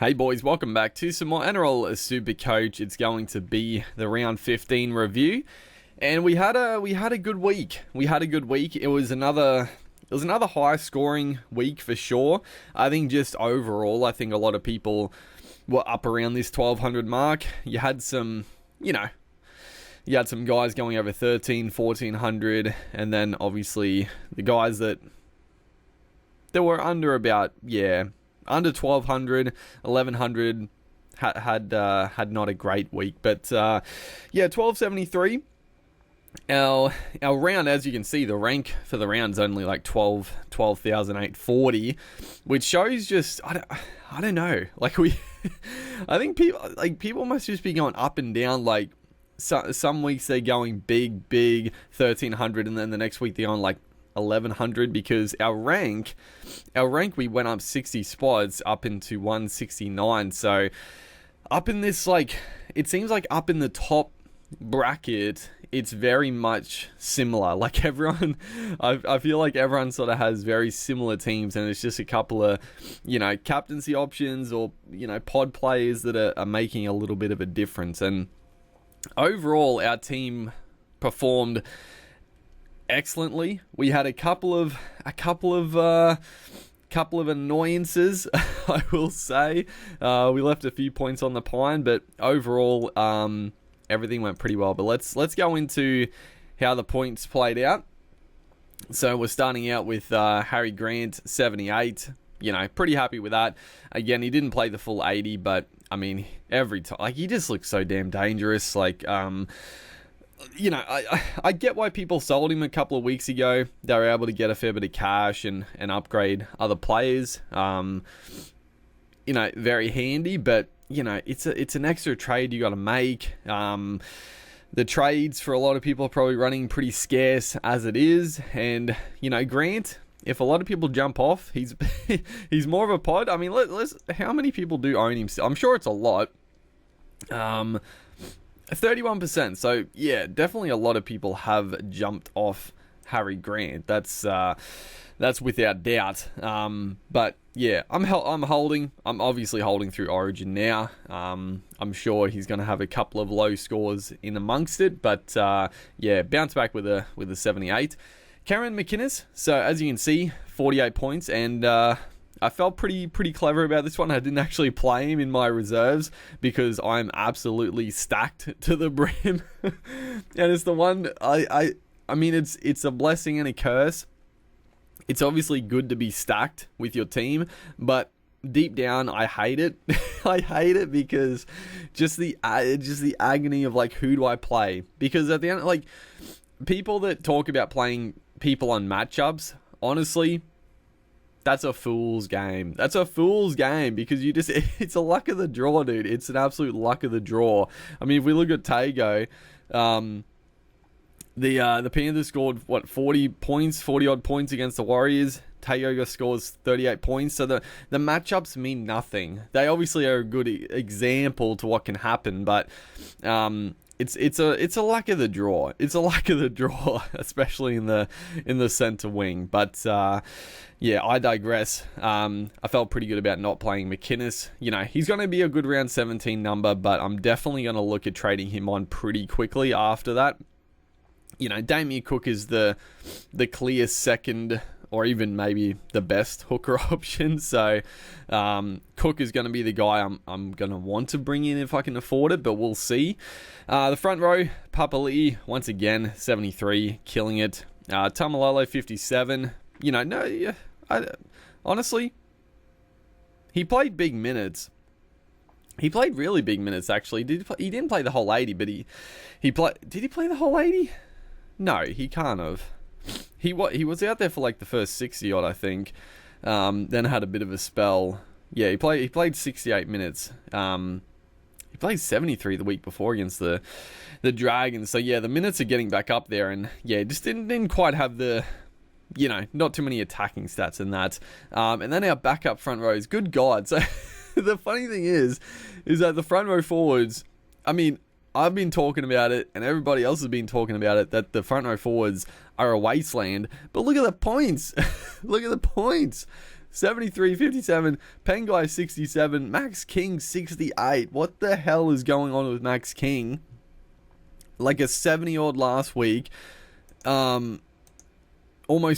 Hey boys, welcome back to some more NRL Supercoach. It's going to be the round 15 review, and we had a good week. It was another high scoring week for sure. I think just overall, I think a lot of people were up around this 1200 mark. You had some guys going over 13, 1400, and then obviously the guys that were under about under 1200, 1100 had not a great week, but 1273. Our round, as you can see, the rank for the round is only like 12,840, which shows just I don't know. Like I think people must just be going up and down. Like some weeks they're going big 1300, and then the next week they're on like 1100, because our rank we went up 60 spots up into 169. So up in this, like, it seems like up in the top bracket it's very much similar. Like everyone, I feel like everyone sort of has very similar teams, and it's just a couple of captaincy options or pod players that are making a little bit of a difference. And overall our team performed excellently. We had a couple of annoyances, I will say. We left a few points on the pine, but overall, everything went pretty well. But let's go into how the points played out. So we're starting out with Harry Grant, 78. Pretty happy with that. Again, he didn't play the full 80, but I mean, every time, he just looks so damn dangerous. I get why people sold him a couple of weeks ago. They were able to get a fair bit of cash and upgrade other players. Very handy, but it's an extra trade you got to make. The trades for a lot of people are probably running pretty scarce as it is, and Grant, if a lot of people jump off, he's he's more of a pod. I mean, how many people do own him still? I'm sure it's a lot. 31%. So yeah, definitely a lot of people have jumped off Harry Grant. That's without doubt. But yeah, I'm holding. I'm obviously holding through Origin now. I'm sure he's going to have a couple of low scores in amongst it, but bounce back with a 78. Cameron McInnes. So as you can see, 48 points, and I felt pretty clever about this one. I didn't actually play him in my reserves because I'm absolutely stacked to the brim. And it's the one I mean, it's a blessing and a curse. It's obviously good to be stacked with your team, but deep down I hate it. I hate it because just the agony of who do I play? Because at the end, people that talk about playing people on matchups, honestly, that's a fool's game. That's a fool's game because it's a luck of the draw, dude. It's an absolute luck of the draw. I mean, if we look at Tago, the Panthers scored 40 odd points against the Warriors. Tago scores 38 points. So the matchups mean nothing. They obviously are a good example to what can happen, but it's a luck of the draw. It's a luck of the draw, especially in the center wing. But I digress. I felt pretty good about not playing McInnes. He's going to be a good round 17 number, but I'm definitely going to look at trading him on pretty quickly after that. Damien Cook is the clear second, or even maybe the best hooker option. So Cook is going to be the guy I'm going to want to bring in if I can afford it, but we'll see. The front row, Papali'i, once again, 73, killing it. Tamalolo, 57. Honestly, he played big minutes. He played really big minutes, actually. He didn't play the whole 80, but he played. Did he play the whole 80? No, he can't have. He was out there for the first 60 odd, I think. Then had a bit of a spell. Yeah, he played 68 minutes. He played 73 the week before against the Dragons. So yeah, the minutes are getting back up there, and yeah, just didn't quite have the not too many attacking stats in that. And then our backup front rows, good God. So the funny thing is that the front row forwards, I mean, I've been talking about it, and everybody else has been talking about it, that the front row forwards are a wasteland. But look at the points. Look at the points. 73, 57, Pengai 67, Max King 68. What the hell is going on with Max King? Like a 70 odd last week. Almost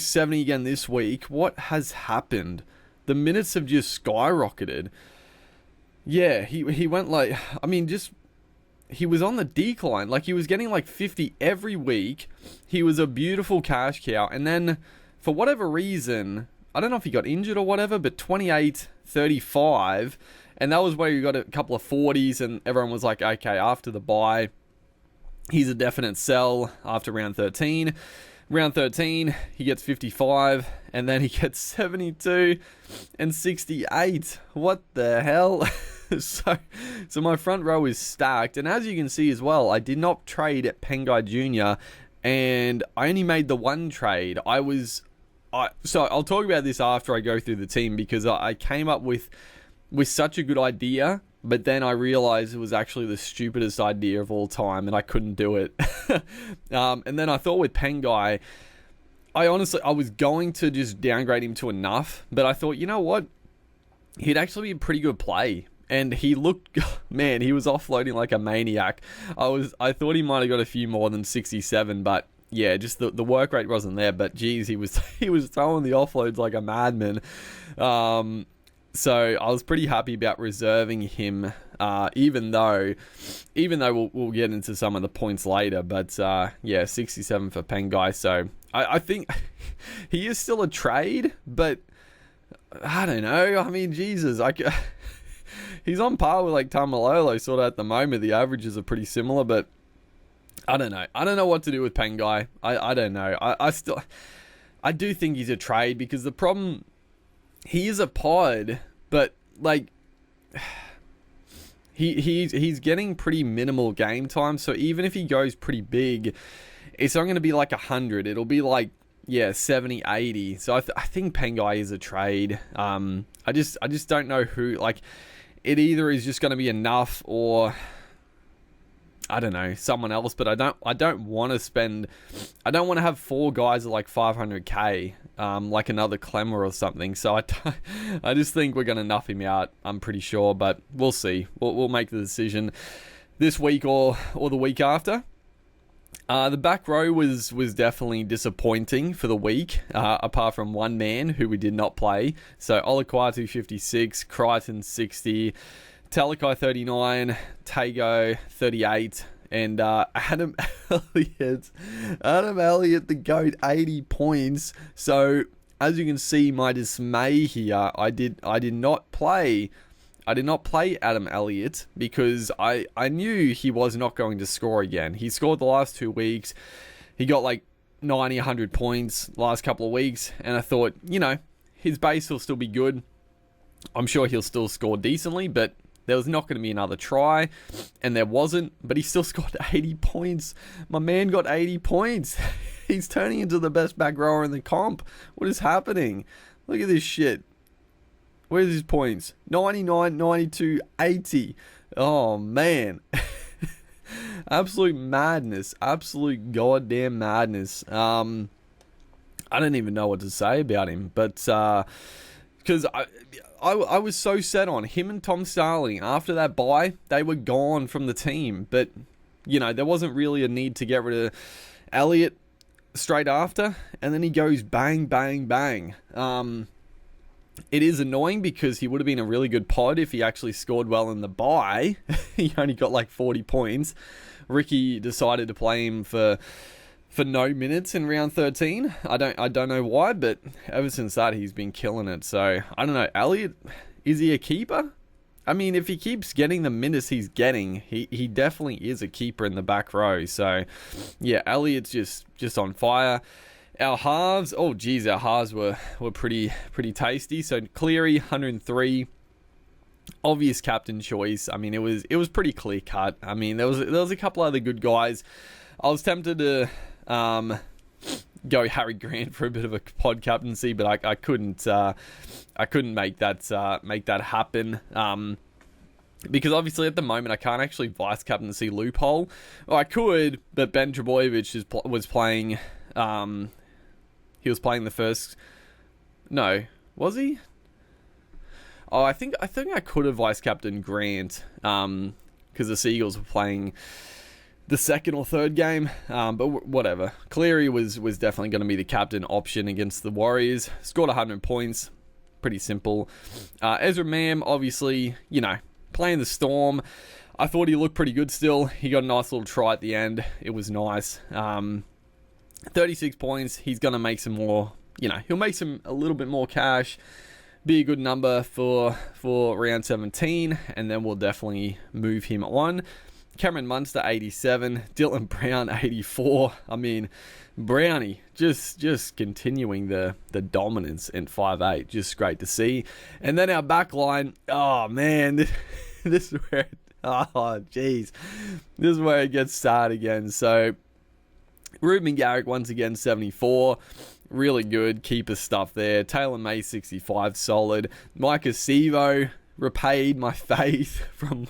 70 again this week. What has happened? The minutes have just skyrocketed. Yeah, he went like, I mean, just, he was on the decline. Like, he was getting like 50 every week. He was a beautiful cash cow. And then, for whatever reason, I don't know if he got injured or whatever, but 28, 35, and that was where you got a couple of 40s, and everyone was like, okay, after the bye, he's a definite sell after round 13. Round 13, he gets 55, and then he gets 72 and 68. What the hell? So my front row is stacked, and as you can see as well, I did not trade at Pengai Jr., and I only made the one trade. So I'll talk about this after I go through the team, because I came up with such a good idea, but then I realized it was actually the stupidest idea of all time, and I couldn't do it. And then I thought with Pengai, I was going to just downgrade him to enough, but I thought, you know what? He'd actually be a pretty good play. And he looked, man, he was offloading like a maniac. I thought he might have got a few more than 67, but yeah, just the work rate wasn't there. But geez, he was throwing the offloads like a madman. So I was pretty happy about reserving him, even though we'll get into some of the points later. But yeah, 67 for Pengai. So I think he is still a trade, but I don't know. I mean, Jesus, he's on par with like Tamalolo sort of at the moment. The averages are pretty similar, but I don't know. I don't know what to do with Pengai. I don't know. I do think he's a trade, because the problem, he is a pod, but like he's getting pretty minimal game time. So even if he goes pretty big, it's not going to be like 100. It'll be like, yeah, 70, 80. So I think Pengai is a trade. I just don't know who, like, it either is just going to be enough, or I don't know, someone else. But I don't want to have four guys at like 500k, like another Clemmer or something. So I just think we're going to nuff him out, I'm pretty sure, but we'll see. We'll make the decision this week or the week after. The back row was definitely disappointing for the week, apart from one man who we did not play. So Olaquatu 56, Crichton 60, Talakai 39, Tago 38, and Adam Elliott, the GOAT, 80 points. So as you can see, my dismay here, I did not play Adam Elliott, because I knew he was not going to score again. He scored the last 2 weeks. He got like 90, 100 points last couple of weeks. And I thought, you know, his base will still be good. I'm sure he'll still score decently, but there was not going to be another try. And there wasn't, but he still scored 80 points. My man got 80 points. He's turning into the best back rower in the comp. What is happening? Look at this shit. Where's his points? 99, 92, 80. Oh, man. Absolute madness. Absolute goddamn madness. I don't even know what to say about him. But, because I was so set on him and Tom Starling. After that bye, they were gone from the team. But, you know, there wasn't really a need to get rid of Elliott straight after. And then he goes bang, bang, bang. It is annoying, because he would have been a really good pod if he actually scored well in the bye. He only got like 40 points. Ricky decided to play him for no minutes in round 13. I don't know why, but ever since that, he's been killing it. So I don't know. Elliott, is he a keeper? I mean, if he keeps getting the minutes he's getting, he definitely is a keeper in the back row. So yeah, Elliott's just on fire. Our halves, oh geez, our halves were pretty tasty. So Cleary 103, obvious captain choice. I mean, it was pretty clear cut. I mean, there was a couple other good guys. I was tempted to go Harry Grant for a bit of a pod captaincy, but I couldn't make that happen. Because obviously at the moment I can't actually vice captaincy loophole. Well, I could, but Ben Trebojevic was playing. He was playing the first. No, was he? Oh, I think I could have vice captain Grant, because the Seagulls were playing the second or third game, but whatever. Cleary was definitely going to be the captain option against the Warriors. Scored 100 points, pretty simple. Ezra Mam, obviously, playing the Storm. I thought he looked pretty good still. He got a nice little try at the end. It was nice. 36 points. He's going to make some more, he'll make a little bit more cash. Be a good number for round 17, and then we'll definitely move him on. Cameron Munster, 87. Dylan Brown, 84. I mean, Brownie just continuing the dominance in 5'8". Just great to see. And then our back line, oh man, this is where, this is where it gets sad again. So, Ruben Garrick, once again, 74. Really good keeper stuff there. Taylor May, 65, solid. Micah Sevo repaid my faith from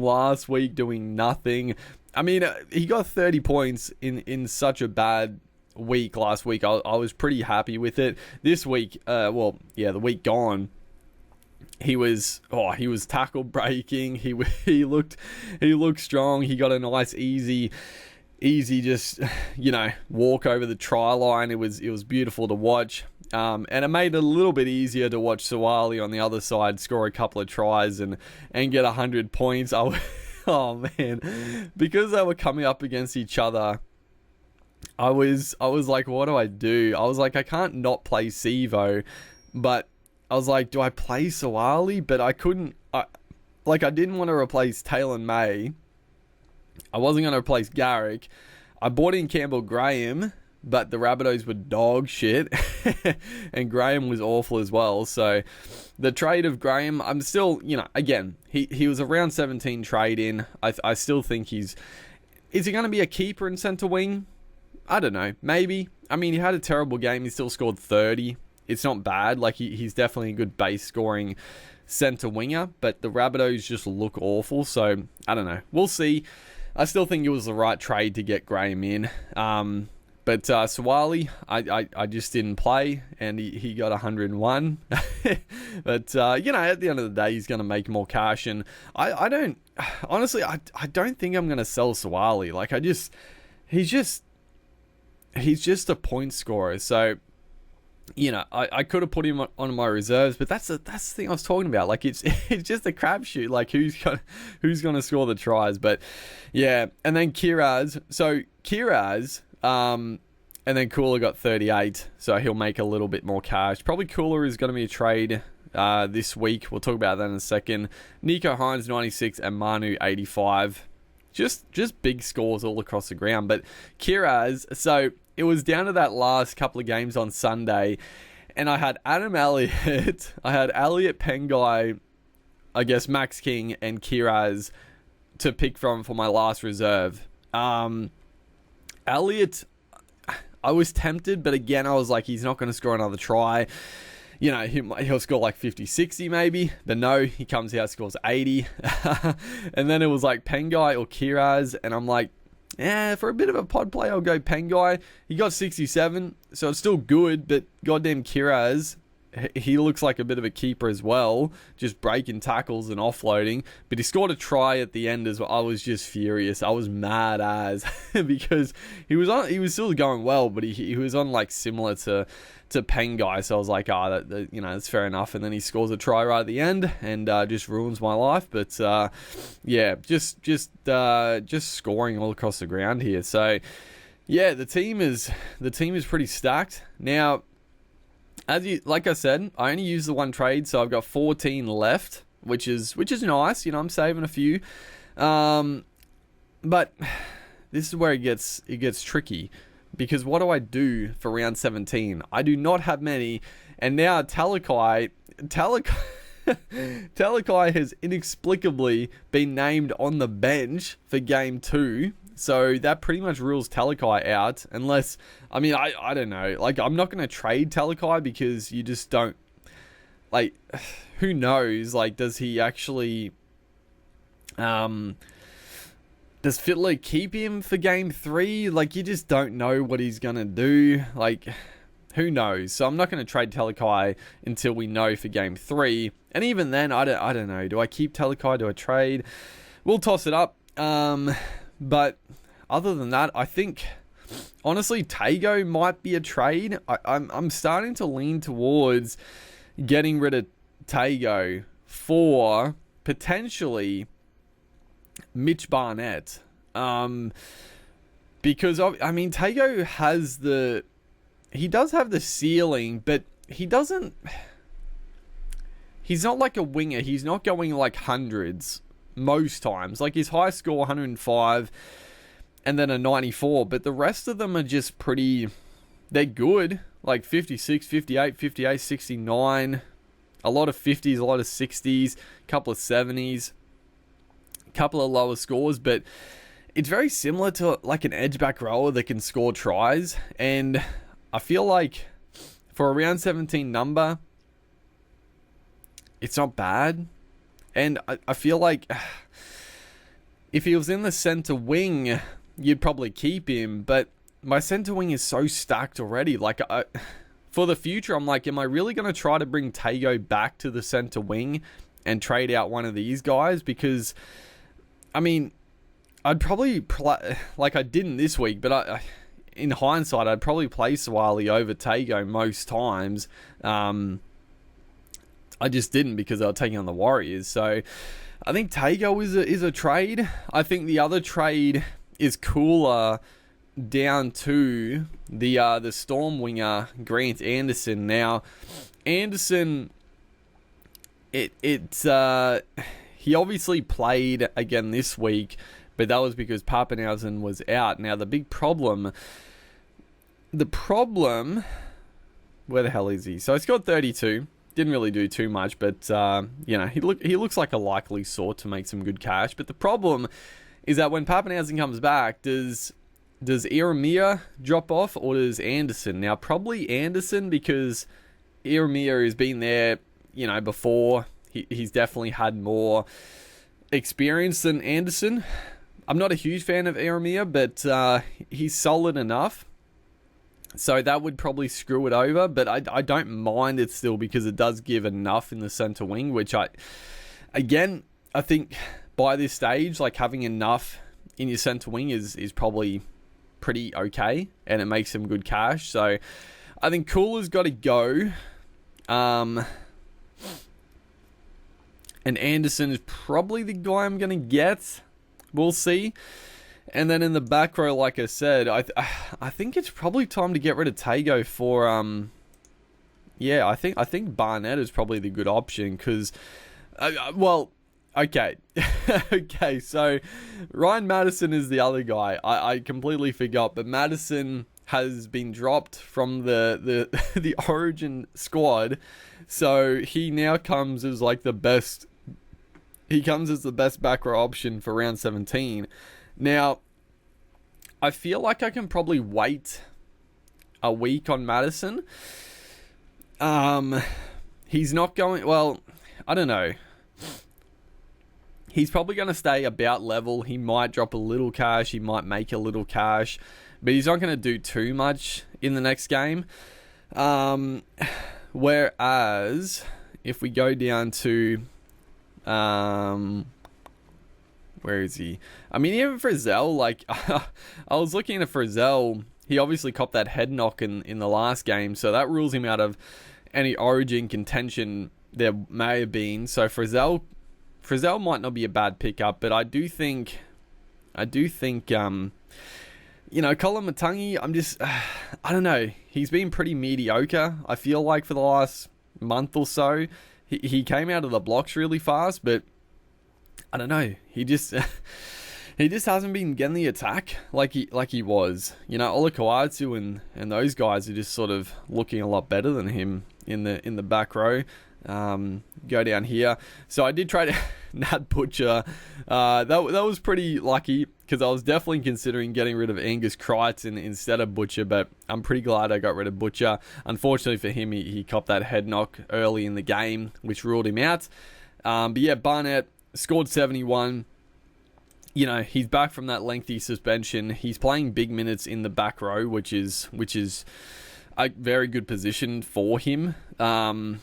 last week doing nothing. I mean, he got 30 points in such a bad week last week. I was pretty happy with it. This week, the week gone, he was tackle breaking. He looked strong. He got a nice easy just walk over the try line. It was beautiful to watch. And it made it a little bit easier to watch Suwali on the other side score a couple of tries and get 100 points. Oh man, because they were coming up against each other, I was like, what do I do? I was like, I can't not play Sevo, but I was like, do I play Suwali? But I couldn't. I didn't want to replace Taylor May. I wasn't going to replace Garrick. I bought in Campbell Graham, but the Rabbitohs were dog shit, and Graham was awful as well. So the trade of Graham, I'm still, again, he was a round 17 trade in. I still think is he going to be a keeper in centre wing? I don't know, maybe. I mean, he had a terrible game. He still scored 30. It's not bad. Like, he's definitely a good base scoring centre winger, but the Rabbitohs just look awful. So I don't know. We'll see. I still think it was the right trade to get Graham in. But Suwali, I just didn't play, and he got 101. But, at the end of the day, he's going to make more cash. And I don't think I'm going to sell Suwali. Like, he's just a point scorer. So, I could have put him on my reserves, but that's the thing I was talking about. Like, it's just a crapshoot. Like, who's gonna score the tries? But yeah, and then Kiraz. So Kiraz, and then Cooler got 38, so he'll make a little bit more cash. Probably Cooler is going to be a trade this week. We'll talk about that in a second. Nico Hines, 96, and Manu, 85. Just big scores all across the ground. But Kiraz, so it was down to that last couple of games on Sunday, and I had Adam Elliott, I had Elliott, Pengai, I guess Max King, and Kiraz to pick from for my last reserve. Elliott, I was tempted, but again, I was like, he's not going to score another try. He'll score like 50, 60 maybe. But no, he comes out, scores 80. And then it was like Pengai or Kiraz. And I'm like, for a bit of a pod play, I'll go Pengai. He got 67, so it's still good. But goddamn Kiraz, he looks like a bit of a keeper as well, just breaking tackles and offloading. But he scored a try at the end as well. I was just furious. I was mad as because he was still going well, but he was on like similar to Pengai. So I was like, that's fair enough. And then he scores a try right at the end and just ruins my life. But just scoring all across the ground here. So yeah, the team is pretty stacked now. Like I said, I only used the one trade, so I've got 14 left, which is nice. I'm saving a few. But this is where it gets tricky, because what do I do for round 17? I do not have many, and now Talakai has inexplicably been named on the bench for game 2. So that pretty much rules Talakai out, unless, I don't know. Like, I'm not going to trade Talakai because you just don't, like, who knows? Like, does he actually, does Fittler keep him for game 3? Like, you just don't know what he's going to do. Like, who knows? So I'm not going to trade Talakai until we know for game 3. And even then, I don't know. Do I keep Talakai? Do I trade? We'll toss it up. But other than that, I think honestly Tago might be a trade. I'm starting to lean towards getting rid of Tago for potentially Mitch Barnett. Because I mean Tago has he does have the ceiling, but he's not like a winger. He's not going like hundreds most times. Like his high score 105 and then a 94, but the rest of them are just they're good. Like 56, 58, 58, 69, a lot of 50s, a lot of 60s, a couple of 70s, a couple of lower scores, but it's very similar to like an edge back rower that can score tries, and I feel like for a round 17 number, it's not bad. And I feel like if he was in the center wing, you'd probably keep him. But my center wing is so stacked already. Like, for the future, I'm like, am I really going to try to bring Tago back to the center wing and trade out one of these guys? Because, I mean, I'd probably, like I didn't this week, but in hindsight, I'd probably play Suwali over Tago most times. I just didn't because they were taking on the Warriors. So I think Tago is a trade. I think the other trade is cooler down to the Storm winger Grant Anderson. Now, Anderson, he obviously played again this week, but that was because Papenhuyzen was out. Now the problem, where the hell is he? So he scored 32. Didn't really do too much, but he looks like a likely sort to make some good cash. But the problem is that when Papenhuyzen comes back, does Ieremia drop off or does Anderson? Now probably Anderson, because Ieremia has been there, before. He's definitely had more experience than Anderson. I'm not a huge fan of Ieremia, but he's solid enough. So that would probably screw it over, but I don't mind it still because it does give enough in the center wing, which I think by this stage, like having enough in your center wing is probably pretty okay, and it makes some good cash. So I think Cooler's got to go. And Anderson is probably the guy I'm going to get. We'll see. And then in the back row, like I said, I think it's probably time to get rid of Tago for I think Barnett is probably the good option because okay. Okay, so Ryan Madison is the other guy. I completely forgot, but Madison has been dropped from the Origin squad, so he now comes as like the best. He comes as the best back row option for round 17. Now, I feel like I can probably wait a week on Madison. He's not going... Well, I don't know. He's probably going to stay about level. He might drop a little cash. He might make a little cash. But he's not going to do too much in the next game. Whereas, if we go down to... where is he? I mean, even Frizzell, like, I was looking at Frizzell. He obviously copped that head knock in the last game, so that rules him out of any Origin contention there may have been. So Frizzell might not be a bad pickup, but I do think, Colin Matangi, I'm just, I don't know. He's been pretty mediocre, I feel like, for the last month or so. He came out of the blocks really fast, but I don't know. He just hasn't been getting the attack like he was. Ola Kawazu and those guys are just sort of looking a lot better than him in the back row. Go down here. So I did try to Nat Butcher. That was pretty lucky because I was definitely considering getting rid of Angus Crichton instead of Butcher, but I'm pretty glad I got rid of Butcher. Unfortunately for him, he copped that head knock early in the game, which ruled him out. But yeah, Barnett scored 71. He's back from that lengthy suspension. He's playing big minutes in the back row, which is a very good position for him. And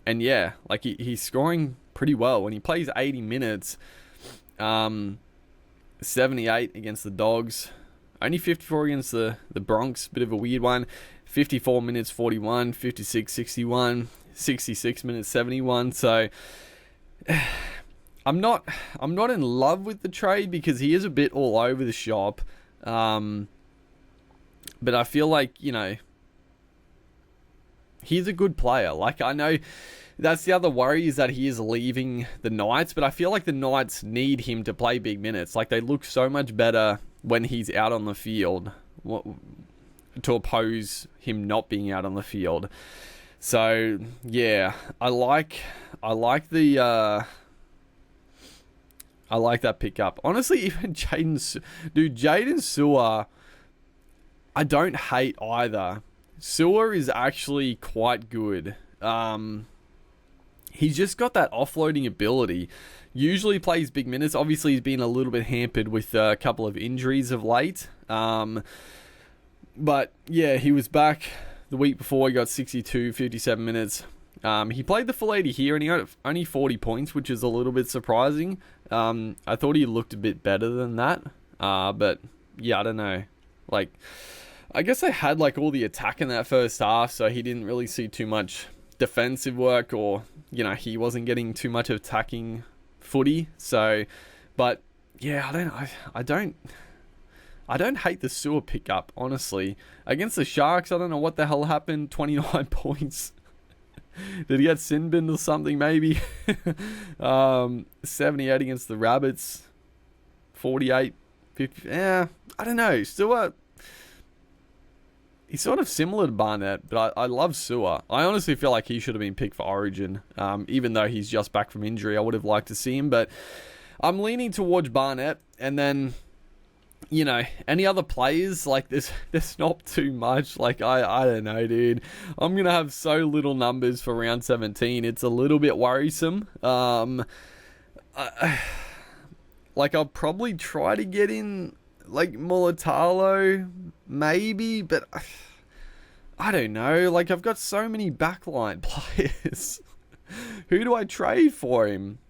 yeah, like he's scoring pretty well when he plays 80 minutes. 78 against the Dogs, only 54 against the Bronx, bit of a weird one. 54 minutes 41, 56 61, 66 minutes 71. So I'm not in love with the trade because he is a bit all over the shop. But I feel like, he's a good player. Like, I know that's the other worry, is that he is leaving the Knights, but I feel like the Knights need him to play big minutes. Like, they look so much better when he's out on the field to oppose him not being out on the field. So, yeah, I like that pickup. Honestly, even Jaden Sewer, I don't hate either. Sewer is actually quite good. He's just got that offloading ability. Usually plays big minutes. Obviously, he's been a little bit hampered with a couple of injuries of late. But yeah, he was back the week before. He got 62, 57 minutes. He played the full 80 here and he got only 40 points, which is a little bit surprising. I thought he looked a bit better than that. But yeah, I don't know. Like, I guess they had like all the attack in that first half, so he didn't really see too much defensive work, or he wasn't getting too much of attacking footy. So, but yeah, I don't hate the Sewer pickup, honestly. Against the Sharks, I don't know what the hell happened. 29 points. Did he get sin binned or something? Maybe. 78 against the Rabbits. 48, 50. I don't know. Sewer, he's sort of similar to Barnett, but I love Sewer. I honestly feel like he should have been picked for Origin, even though he's just back from injury. I would have liked to see him, but I'm leaning towards Barnett. And then, any other players, like there's not too much. Like, I don't know, dude. I'm going to have so little numbers for round 17. It's a little bit worrisome. Like, I'll probably try to get in like Mulatalo, maybe, but I don't know. Like, I've got so many backline players. Who do I trade for him?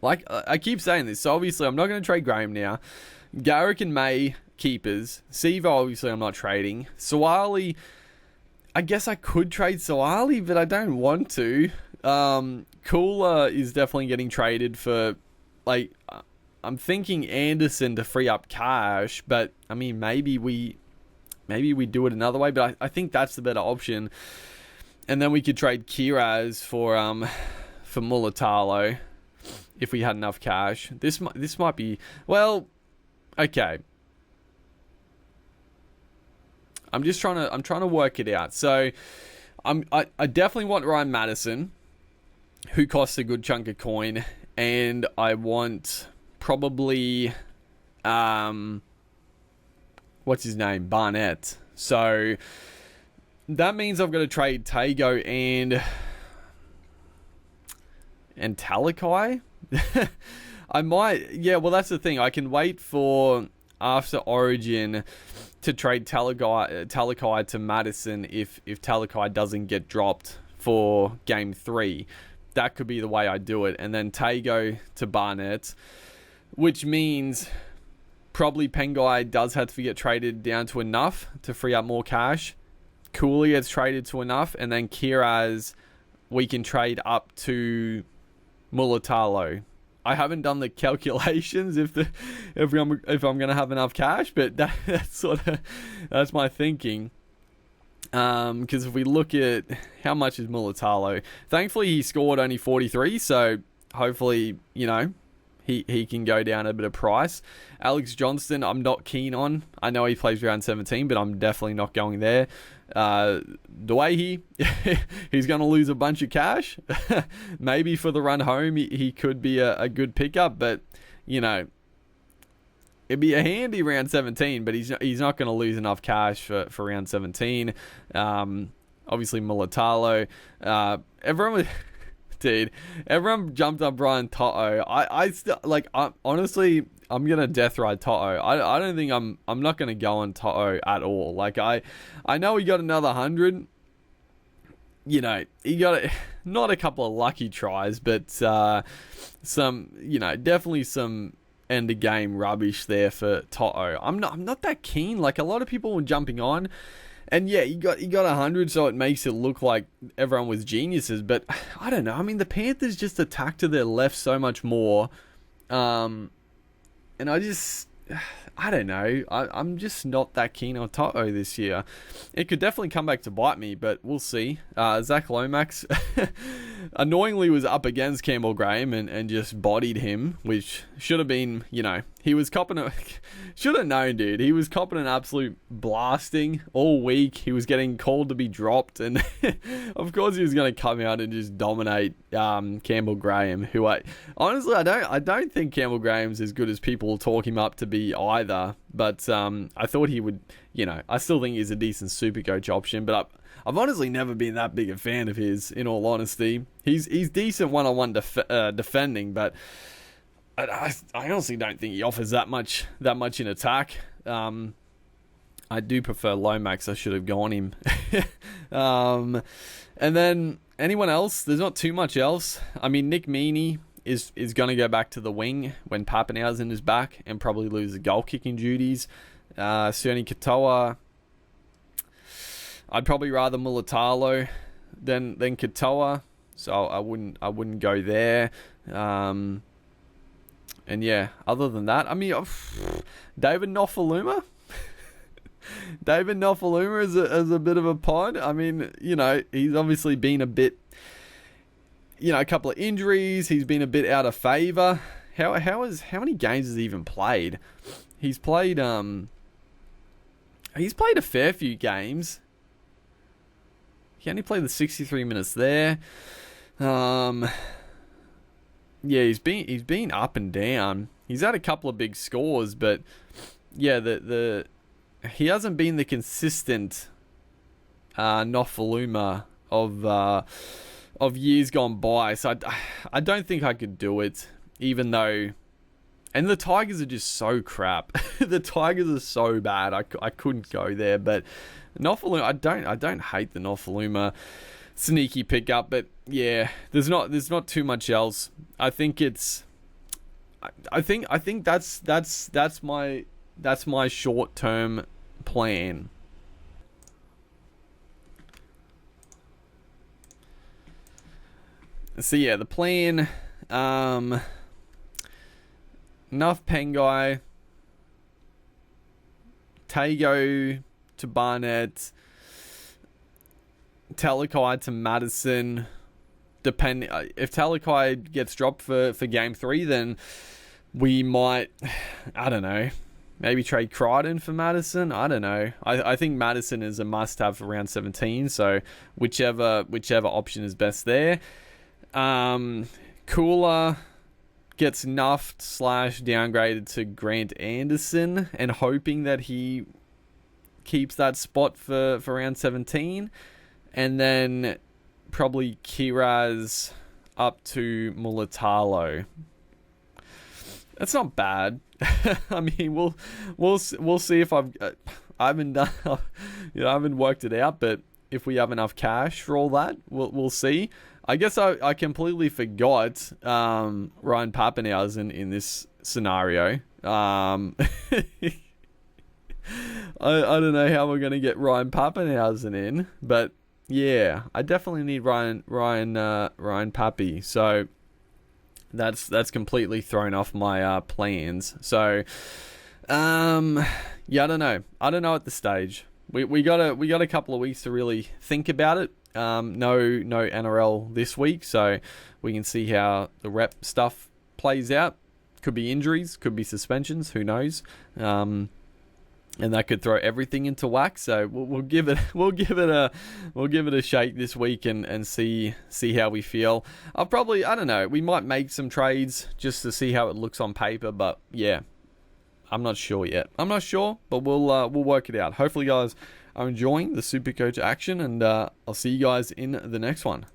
Like, I keep saying this, so obviously I'm not going to trade Graham now. Garrick and May, keepers. Sivo, obviously I'm not trading. Sawali, I guess I could trade Sawali, but I don't want to. Cooler is definitely getting traded for, like, I'm thinking Anderson to free up cash, but I mean, maybe we do it another way, but I think that's the better option. And then we could trade Kiraz for Mulatalo if we had enough cash. This might be, well, okay. I'm trying to work it out. So I definitely want Ryan Madison, who costs a good chunk of coin, and I want probably what's his name? Barnett. So that means I've got to trade Tago and Talakai. I might, yeah, well, that's the thing. I can wait for after Origin to trade Talakai to Madison if Talakai doesn't get dropped for game 3. That could be the way I do it. And then Tago to Barnett, which means probably Pengai does have to get traded down to enough to free up more cash. Cooley gets traded to enough, and then Kiraz we can trade up to Mulatalo. I haven't done the calculations if I'm going to have enough cash, but that's my thinking. Because if we look at how much is Mulatalo, thankfully he scored only 43, so hopefully he can go down a bit of price. Alex Johnston, I'm not keen on. I know he plays round 17, but I'm definitely not going there. The way he's going to lose a bunch of cash. Maybe for the run home, he could be a good pickup, but it'd be a handy round 17. But he's not going to lose enough cash for round 17. Obviously Mulatalo. Everyone jumped on Brian Toto. I still honestly, gonna death ride Toto. I don't think I'm not gonna go on Toto at all. Like I know he got another 100. You know, he got not a couple of lucky tries, but some, you know, definitely some end of game rubbish there for Toto. I'm not that keen. Like, a lot of people were jumping on, and yeah, he got 100, so it makes it look like everyone was geniuses. But I don't know. I mean, the Panthers just attack to their left so much more, and I don't know. I'm just not that keen on Toto this year. It could definitely come back to bite me, but we'll see. Zach Lomax annoyingly was up against Campbell Graham and just bodied him, which should have been, you know, he was copping a... should have known, dude. He was copping an absolute blasting all week. He was getting called to be dropped, and of course he was going to come out and just dominate Campbell Graham, who I don't think Campbell Graham's as good as people talk him up to be either, but I thought he would, you know, I still think he's a decent Supercoach option, but I've honestly never been that big a fan of his, in all honesty. He's decent one-on-one defending, but I honestly don't think he offers that much in attack. I do prefer Lomax. I should have gone him. And then anyone else? There's not too much else. I mean, Nick Meaney is going to go back to the wing when Pappenhausen is back and probably lose the goal kicking duties. Sione Katoa, I'd probably rather Mulatalo than Katoa, so I wouldn't go there. And yeah, other than that, I mean, David Nofaluma. David Nofaluma is a bit of a pod. I mean, you know, he's obviously been a bit, you know, a couple of injuries. He's been a bit out of favour. How many games has he even played? He's played a fair few games. He only played the 63 minutes there. Yeah, he's been up and down. He's had a couple of big scores, but yeah, he hasn't been the consistent Nofaluma of years gone by. So I don't think I could do it, even though. And the Tigers are just so crap. The Tigers are so bad. I couldn't go there, but Nofaluma. I don't hate the Nofaluma sneaky pickup, but yeah, there's not too much else. I think that's my short-term plan. So yeah, the plan, Nuff Pengai, Tago to Barnett, Talakai to Madison. Depending if Talakai gets dropped for game 3, then we might, I don't know, maybe trade Crichton for Madison. I don't know. I think Madison is a must-have for round 17. So whichever option is best there. Cooler gets nuffed / downgraded to Grant Anderson, and hoping that he keeps that spot for round 17. And then probably Kiraz up to Mulatalo. That's not bad. I mean, we'll see if I haven't done, I haven't worked it out, but if we have enough cash for all that, we'll see. I guess I completely forgot Ryan Pappenhausen in this scenario. I don't know how we're gonna get Ryan Pappenhausen in, but yeah, I definitely need Ryan Pappy. So that's completely thrown off my plans. So yeah, I don't know at this stage. We got a couple of weeks to really think about it. No NRL this week, so we can see how the rep stuff plays out. Could be injuries, could be suspensions, who knows? And that could throw everything into whack. So we'll give it a shake this week and see how we feel. I don't know. We might make some trades just to see how it looks on paper, but yeah, I'm not sure yet. I'm not sure, but we'll work it out. Hopefully, you guys are enjoying the Supercoach action, and I'll see you guys in the next one.